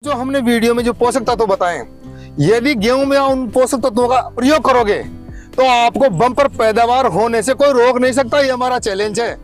जो हमने वीडियो में जो पोषक तत्व बताए, यदि गेहूं में उन पोषक तत्वों का प्रयोग करोगे तो आपको बम्पर पैदावार होने से कोई रोक नहीं सकता। ये हमारा चैलेंज है।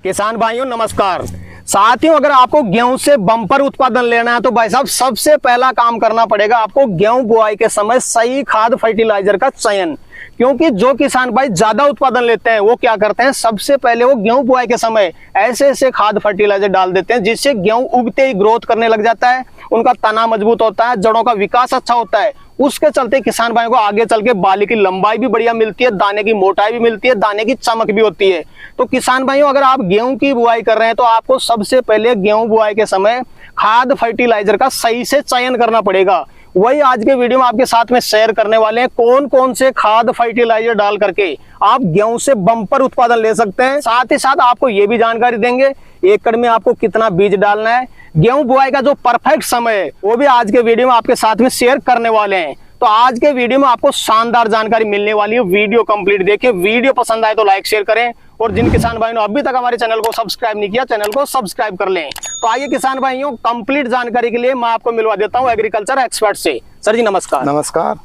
किसान भाइयों नमस्कार। साथियों, अगर आपको गेहूं से बम्पर उत्पादन लेना है तो भाई साहब सबसे पहला काम करना पड़ेगा आपको गेहूं बुआई के समय सही खाद फर्टिलाइजर का चयन। क्योंकि जो किसान भाई ज्यादा उत्पादन लेते हैं वो क्या करते हैं, सबसे पहले वो गेहूं बुआई के समय ऐसे ऐसे खाद फर्टिलाइजर डाल देते हैं जिससे गेहूं उगते ही ग्रोथ करने लग जाता है, उनका तना मजबूत होता है, जड़ों का विकास अच्छा होता है। उसके चलते किसान भाइयों को आगे चल के बाली की लंबाई भी बढ़िया मिलती है, दाने की मोटाई भी मिलती है, दाने की चमक भी होती है। तो किसान भाइयों, अगर आप गेहूं की बुआई कर रहे हैं तो आपको सबसे पहले गेहूं बुआई के समय खाद फर्टिलाइजर का सही से चयन करना पड़ेगा। वही आज के वीडियो में आपके साथ में शेयर करने वाले हैं कौन कौन से खाद फर्टिलाइजर डाल करके आप गेहूं से बम्पर उत्पादन ले सकते हैं। साथ ही साथ आपको ये भी जानकारी देंगे एकड़ में आपको कितना बीज डालना है, गेहूं बुआई का जो परफेक्ट समय है वो भी आज के वीडियो में आपके साथ में शेयर करने वाले हैं। तो आज के वीडियो में आपको शानदार जानकारी मिलने वाली है। वीडियो कंप्लीट देखिए, वीडियो पसंद आए तो लाइक शेयर करें और जिन किसान भाइयों ने अभी तक हमारे चैनल को सब्सक्राइब नहीं किया, चैनल को सब्सक्राइब कर लें। तो आइए किसान भाइयों, कंप्लीट जानकारी के लिए मैं आपको मिलवा देता हूं एग्रीकल्चर एक्सपर्ट से। सर जी नमस्कार। नमस्कार,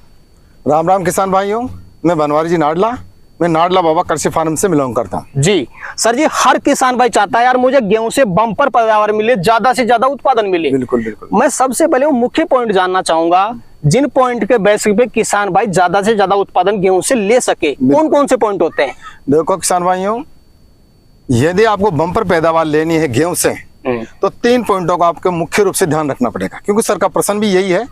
राम राम किसान भाइयों। मैं बनवारी जी नाडला, मैं नाडला बाबा कृषि फार्म से बिलोंग करता हूँ जी। सर जी, हर किसान भाई चाहता है यार मुझे गेहूं से बम्पर पैदावार मिले, ज्यादा से ज्यादा उत्पादन मिले। बिल्कुल बिल्कुल। मैं सबसे पहले वो मुख्य पॉइंट जानना चाहूंगा जिन पॉइंट के बेसिस पे किसान भाई ज्यादा से ज्यादा उत्पादन गेहूं से ले सके, कौन कौन से पॉइंट होते हैं? देखो किसान भाइयों, यदि आपको बम्पर पैदावार लेनी है गेहूं से तो 3 पॉइंटों का आपको मुख्य रूप से ध्यान रखना पड़ेगा। क्योंकि सर का प्रश्न भी यही है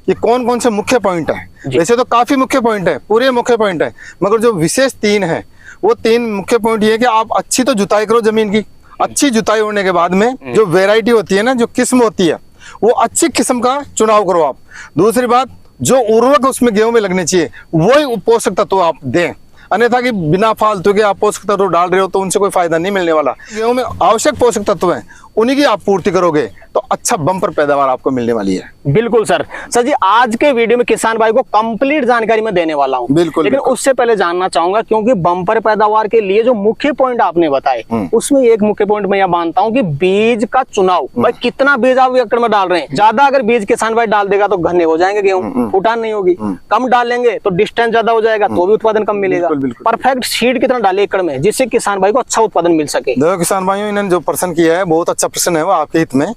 कि कौन कौन से मुख्य पॉइंट है। वैसे तो काफी मुख्य पॉइंट है, पूरे मुख्य पॉइंट है, मगर जो विशेष 3 है वो 3 मुख्य पॉइंट ये है कि आप अच्छी तो जुताई करो जमीन की। अच्छी जुताई होने के बाद में जो वेराइटी होती है ना, जो किस्म होती है, वो अच्छी किस्म का चुनाव करो आप। दूसरी बात, जो उर्वरक उसमें गेहूं में लगने चाहिए वही पोषक तत्व आप दें। अन्यथा कि बिना फालतू के आप पोषक तत्व डाल रहे हो तो उनसे कोई फायदा नहीं मिलने वाला। गेहूं में आवश्यक पोषक तत्व हैं, उन्हीं की आप पूर्ति करोगे तो अच्छा बम्पर पैदावार आपको मिलने वाली है। बिल्कुल सर। सर जी, आज के वीडियो में किसान भाई को कंप्लीट जानकारी मैं देने वाला हूँ। बिल्कुल। लेकिन उससे पहले जानना चाहूंगा, क्योंकि बम्पर पैदावार के लिए जो मुख्य पॉइंट आपने बताए उसमें एक मुख्य पॉइंट मैं यह मानता हूँ कि बीज का चुनाव। भाई कितना बीज आप एकड़ में डाल रहे हैं? ज्यादा अगर बीज किसान भाई डाल देगा तो घने हो जाएंगे गेहूं, फुटान नहीं होगी। कम डालेंगे तो डिस्टेंस ज्यादा हो जाएगा तो भी उत्पादन कम मिलेगा। परफेक्ट सीड कितना डाले एकड़ में जिससे किसान भाई को अच्छा उत्पादन मिल सके? देखो किसान भाइयों, इन्होंने जो प्रश्न किया है बहुत अच्छा प्रश्न है, वो आपके हित में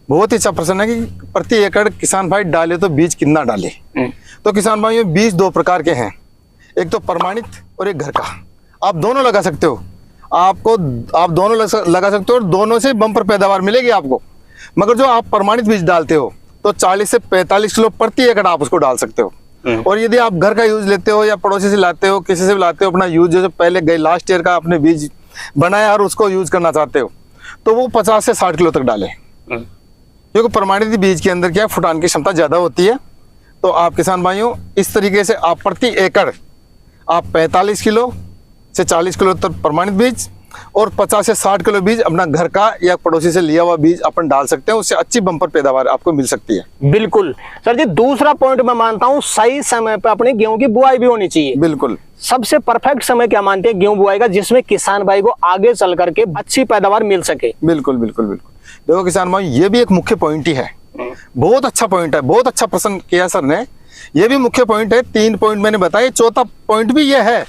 बहुत ही अच्छा प्रश्न है कि प्रति एकड़ किसान भाई डाले तो बीज कितना डाले। तो किसान भाइयों, बीज 2 प्रकार के हैं, एक तो प्रमाणित और एक घर का। आप दोनों लगा सकते हो, आप दोनों लगा सकते हो और दोनों से बम्पर पैदावार मिलेगी आपको। मगर जो आप प्रमाणित बीज डालते हो तो 40 से 45 किलो प्रति एकड़ आप उसको डाल सकते हो। और यदि आप घर का यूज लेते हो या पड़ोसी से लाते हो, किसी से भी लाते हो, अपना यूज जैसे पहले गए लास्ट ईयर का आपने बीज बनाया और उसको यूज करना चाहते हो तो वो 50 से 60 किलो तक डाले। क्योंकि प्रमाणित बीज के अंदर क्या फुटान की क्षमता ज्यादा होती है। तो आप किसान भाइयों इस तरीके से आप प्रति एकड़ आप 45 किलो से 40 किलो तक प्रमाणित बीज और 50 से 60 किलो बीज अपना घर का या पड़ोसी से लिया हुआ बीज अपन डाल सकते हैं। उससे अच्छी बम्पर पैदावार आपको मिल सकती है। बिल्कुल सर जी। दूसरा पॉइंट मैं मानता हूँ सही समय पे अपने गेहूं की बुआई भी होनी चाहिए। बिल्कुल। सबसे परफेक्ट समय क्या मानते हैं गेहूं बुआई का, जिसमें किसान भाई को आगे चल करके अच्छी पैदावार मिल सके? बिल्कुल बिल्कुल बिल्कुल। देखो किसान भाई, ये भी एक मुख्य पॉइंट ही है, बहुत अच्छा पॉइंट है, बहुत अच्छा प्रश्न किया सर ने। ये भी मुख्य पॉइंट है, 3 पॉइंट मैंने बताए, चौथा पॉइंट भी ये है।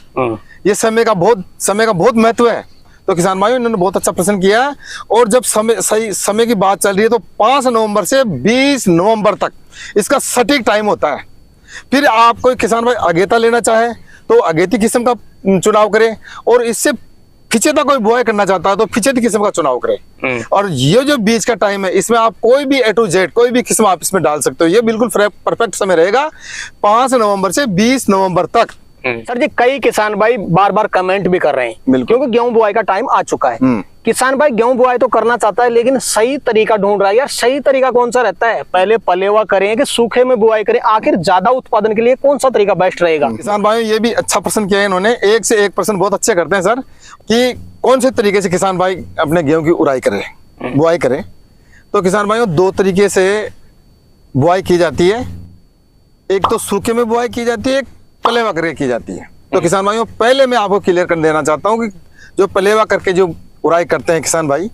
ये समय का बहुत महत्व है। तो किसान भाइयों, इन्होंने बहुत अच्छा प्रश्न किया। और जब सही समय की बात चल रही है तो 5 नवंबर से 20 नवंबर तक इसका सटीक टाइम होता है। फिर आप कोई किसान भाई अगेता लेना चाहे तो अगेती किस्म का चुनाव करें, और इससे फिचेता कोई बुआई करना चाहता है तो फिचेती किस्म का चुनाव करें। और ये जो बीज का टाइम है इसमें आप कोई भी A to Z कोई भी किस्म आप इसमें डाल सकते हो। ये बिल्कुल परफेक्ट समय रहेगा 5 नवंबर से 20 नवंबर तक। सर जी, कई किसान भाई बार बार कमेंट भी कर रहे हैं क्योंकि गेहूं बुआई का टाइम आ चुका है। किसान भाई गेहूं बुआई तो करना चाहता है लेकिन सही तरीका ढूंढ रहा है। यार सही तरीका कौन सा रहता है? पहले पलेवा करें कि सूखे में बुआई करें? आखिर ज्यादा उत्पादन के लिए कौन सा तरीका बेस्ट रहेगा? किसान भाई, ये भी अच्छा प्रश्न किया है इन्होंने। एक से एक प्रश्न बहुत अच्छे करते हैं सर कि कौन से तरीके से किसान भाई अपने गेहूं की बुआई करें। तो किसान भाइयों, 2 तरीके से बुआई की जाती है। एक तो सूखे में बुआई की जाती है, एक पलेवा करके की जाती है। तो किसान भाइयों, पहले मैं आपको क्लियर कर देना चाहता हूँ कि जो पलेवा करके जो उड़ाई करते हैं किसान भाई,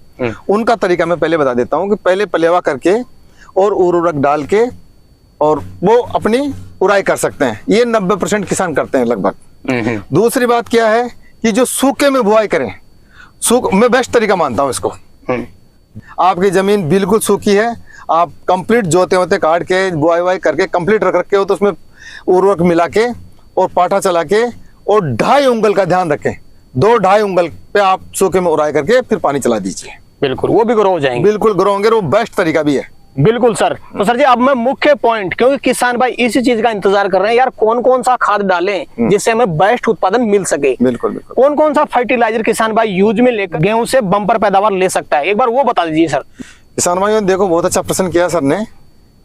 उनका तरीका मैं पहले बता देता हूँ कि पहले पलेवा करके और उर्वरक डाल के और वो अपनी उड़ाई कर सकते हैं। ये 90% किसान करते हैं लगभग। दूसरी बात क्या है कि जो सूखे में बुआई करें, मैं बेस्ट तरीका मानता हूं इसको। आपकी जमीन बिल्कुल सूखी है, आप कंप्लीट जोते होते काट के बुआई करके कंप्लीट रख रखे हो, तो उसमें उर्वरक मिला के और पाटा चला के और 2.5 उंगल का ध्यान रखें, 2-2.5 उंगल पे आप सूखे में उड़ाई करके फिर पानी चला दीजिए। बिल्कुल, वो भी ग्रो हो जाएंगे। बिल्कुल ग्रो होंगे, वो बेस्ट तरीका भी है। बिल्कुल सर। तो सर जी अब मैं मुख्य पॉइंट, क्योंकि किसान भाई इसी चीज का इंतजार कर रहे हैं यार, कौन कौन सा खाद डालें जिससे हमें बेस्ट उत्पादन मिल सके। बिल्कुल बिल्कुल। कौन कौन सा फर्टिलाइजर किसान भाई यूज में लेकर गेहूं से बम्पर पैदावार ले सकता है, एक बार वो बता दीजिए सर। किसान भाइयों देखो, बहुत अच्छा प्रश्न किया सर ने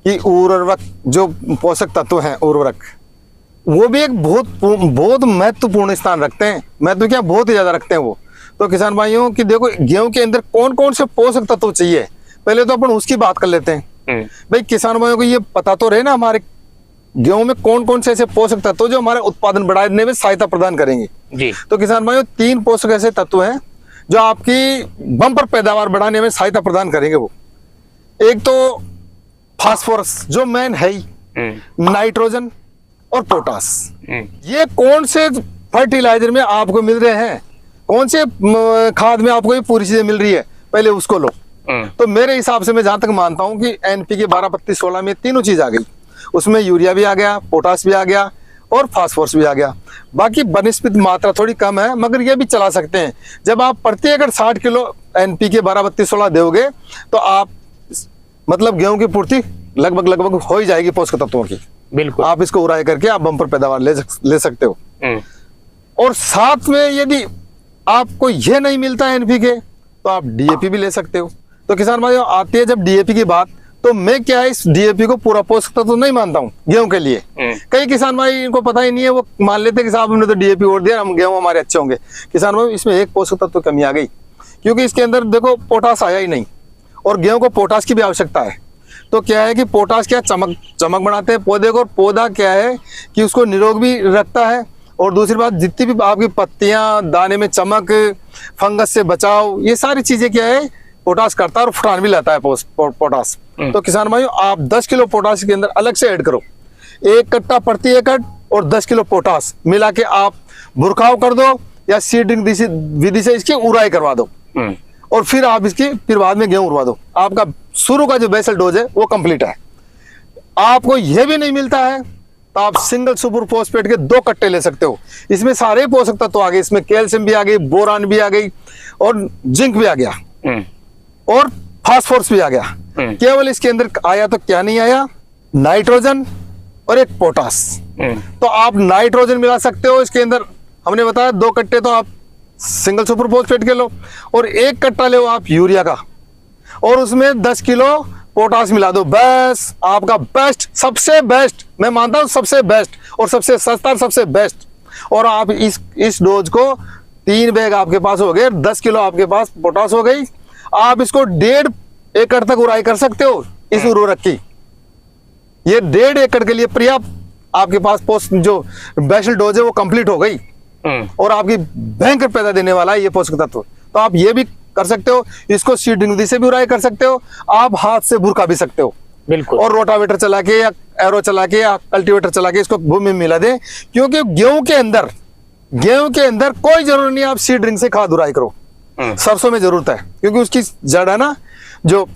कि उर्वरक जो पोषक तत्व हैं, उर्वरक वो भी एक बहुत महत्वपूर्ण स्थान रखते हैं। महत्व क्या, बहुत ही ज्यादा रखते हैं वो। तो किसान भाइयों की देखो, गेहूं के अंदर कौन कौन से पोषक तत्व चाहिए, पहले तो अपन उसकी बात कर लेते हैं। भाई किसान भाइयों को ये पता तो रहे ना हमारे गेहूं में कौन कौन से ऐसे पोषक तत्व जो हमारे उत्पादन बढ़ाने में सहायता प्रदान करेंगे जी। तो किसान भाइयों 3 पोषक ऐसे तत्व हैं जो आपकी बम्पर पैदावार बढ़ाने में सहायता प्रदान करेंगे। वो एक तो फास्फोरस जो मेन है ही, नाइट्रोजन और पोटास। ये कौन से फर्टिलाइजर में आपको मिल रहे हैं, कौन से खाद में आपको ये पूरी चीजें मिल रही है, पहले उसको लो। तो मेरे हिसाब से मैं जहां तक मानता हूं कि NPK 12-32-16 में तीनों चीज आ गई। उसमें यूरिया भी आ गया, पोटास भी आ गया और फास्फोरस भी आ गया। बाकी बनिस्पत मात्रा थोड़ी कम है, मगर ये भी चला सकते हैं। जब आप प्रति एकड़ 60 किलो NPK 12-32-16 दोगे तो आप मतलब गेहूं की पूर्ति लगभग हो ही जाएगी पोषक तत्वों की। बिल्कुल, आप इसको उड़ाई करके आप बम्पर पैदावार ले सकते हो। और साथ में यदि आपको यह नहीं मिलता है NPK तो आप DAP भी ले सकते हो। तो किसान भाइयों आती है जब DAP की बात, तो मैं क्या है इस DAP को पूरा पोषक तत्व तो नहीं मानता हूँ गेहूं के लिए। कई किसान भाई इनको पता ही नहीं है, वो मान लेते हैं कि साहब हमने तो DAP ओढ़ दिया, हम गेहूं हमारे अच्छे होंगे। किसान भाई इसमें एक पोषक तत्व कमी आ गई, क्योंकि इसके अंदर देखो पोटास आया ही नहीं, और गेहूं को पोटास की भी आवश्यकता है। तो क्या है कि पोटास क्या चमक बढ़ाते हैं पौधे को, और पौधा क्या है कि उसको निरोग भी रखता है। और दूसरी बात, जितनी भी आपकी पत्तियां, दाने में चमक, फंगस से बचाव, ये सारी चीजें क्या है पोटास करता है और फुटान भी लाता है पोटास। तो किसान भाइयों आप 10 किलो पोटास के अंदर अलग से ऐड करो, 1 कट्टा प्रति एकड़ और 10 किलो पोटास मिला के आप भुरखाव कर दो या सीडिंग विधि से इसकी उड़ाई करवा दो, और फिर आप इसकी फिर बाद में गेहूं उड़वा दो। आपका शुरू का जो बेसल डोज है वो कंप्लीट है। आपको यह भी नहीं मिलता है तो आप सिंगल सुपर फॉस्फेट के 2 कट्टे ले सकते हो। इसमें सारे पोषक तत्व आ गए, इसमें कैल्शियम भी आ गई, बोरान भी आ गई और जिंक भी आ गया और फास्फोरस भी आ गया। केवल इसके अंदर आया तो क्या नहीं आया, नाइट्रोजन और एक पोटास। तो आप नाइट्रोजन मिला सकते हो इसके अंदर, हमने बताया 2 कट्टे तो आप सिंगल सुपर फॉस्फेट के लो, और 1 कट्टा ले आप यूरिया का, और उसमें 10 किलो पोटास मिला दो। बस आपका बेस्ट, सबसे बेस्ट, मैं मानता हूं सबसे बेस्ट और सबसे सस्ता, सबसे बेस्ट। और आप इस डोज को 3 बैग आपके पास हो गए, 10 किलो आपके पास पोटास हो गई। आप इसको 1.5 एकड़ तक उड़ाई कर सकते हो इस उर्वरक की। ये 1.5 एकड़ के लिए पर्याप्त आपके पास जो बेसल डोज है वो कंप्लीट हो गई, और आपकी भयंकर पैदा देने वाला है ये पोषक तत्व। तो आप ये भी कर सकते हो, इसको सीडिंग विधि से भी उड़ाई कर सकते हो, आप हाथ से भुरका भी सकते हो। बिल्कुल, और रोटावेटर चला के या एरो चला के या कल्टीवेटर चला के इसको भूमि में मिला दें। क्योंकि गेहूं के अंदर कोई जरूरत नहीं आप सीडिंग से खाद उड़ाई करो। सरसों में जरूरत है, क्योंकि उसकी जड़ है ना, जो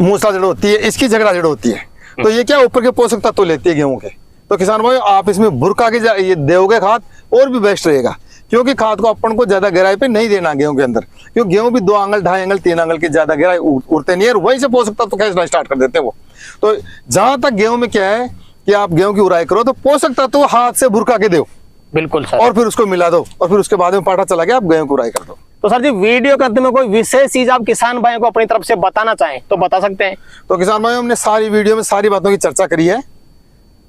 मूसला जड़ होती है, इसकी झगड़ा जड़ होती है। तो ये क्या ऊपर के पोषक तत्व लेती है गेहूं के। तो किसान भाई आप इसमें भुरका के ये दोगे खाद और भी बेस्ट रहेगा, क्योंकि खाद को अपन को ज्यादा गहराई पे नहीं देना गेहूं के अंदर, क्योंकि गेहूं भी 2 आंगल, 2.5 आंगल, 3 आंगल की ज्यादा गहराई उड़ते नहीं है, और वहीं से पोषक तत्व खेचना स्टार्ट कर देते हैं वो। तो जहां तक गेहूं में क्या है कि आप गेहूं की उड़ाई करो तो पोषक तत्व हाथ से भुरका के दो, बिल्कुल सर, और फिर उसको मिला दो, और फिर उसके बाद में पाटा चला के आप गेहूं की उड़ाई कर दो। तो सर जी वीडियो के अंत में कोई विशेष चीज आप किसान भाइयों को अपनी तरफ से बताना चाहें तो बता सकते हैं। तो किसान भाइयों हमने सारी वीडियो में सारी बातों की चर्चा करी है,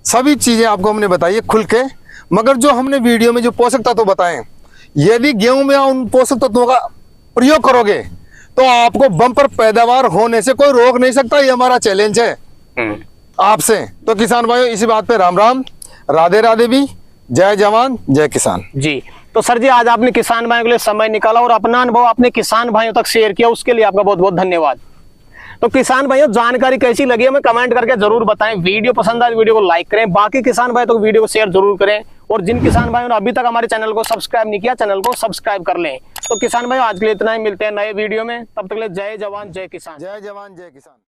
सभी चीजें आपको हमने बताई है खुल के। मगर जो हमने वीडियो में जो पोषक तत्व बताए, यदि गेहूं में उन पोषक तत्वों का प्रयोग करोगे तो आपको बम्पर पैदावार होने से कोई रोक नहीं सकता। ये हमारा चैलेंज है आपसे। तो किसान भाइयों इसी बात पे राम राम, राधे राधे भी, जय जवान जय किसान जी। तो सर जी आज आपने किसान भाइयों के लिए समय निकाला और अपना अनुभव अपने किसान भाइयों तक शेयर किया, उसके लिए आपका बहुत बहुत धन्यवाद। तो किसान भाइयों जानकारी कैसी लगी हमें कमेंट करके जरूर बताएं। वीडियो पसंद आए वीडियो को लाइक करें, बाकी किसान भाई तो वीडियो को शेयर जरूर करें, और जिन किसान भाइयों ने अभी तक हमारे चैनल को सब्सक्राइब नहीं किया चैनल को सब्सक्राइब कर लें। तो किसान भाइयों आज के लिए इतना ही, मिलते हैं नए वीडियो में, तब तक के लिए जय जवान जय किसान। जय जवान जय किसान।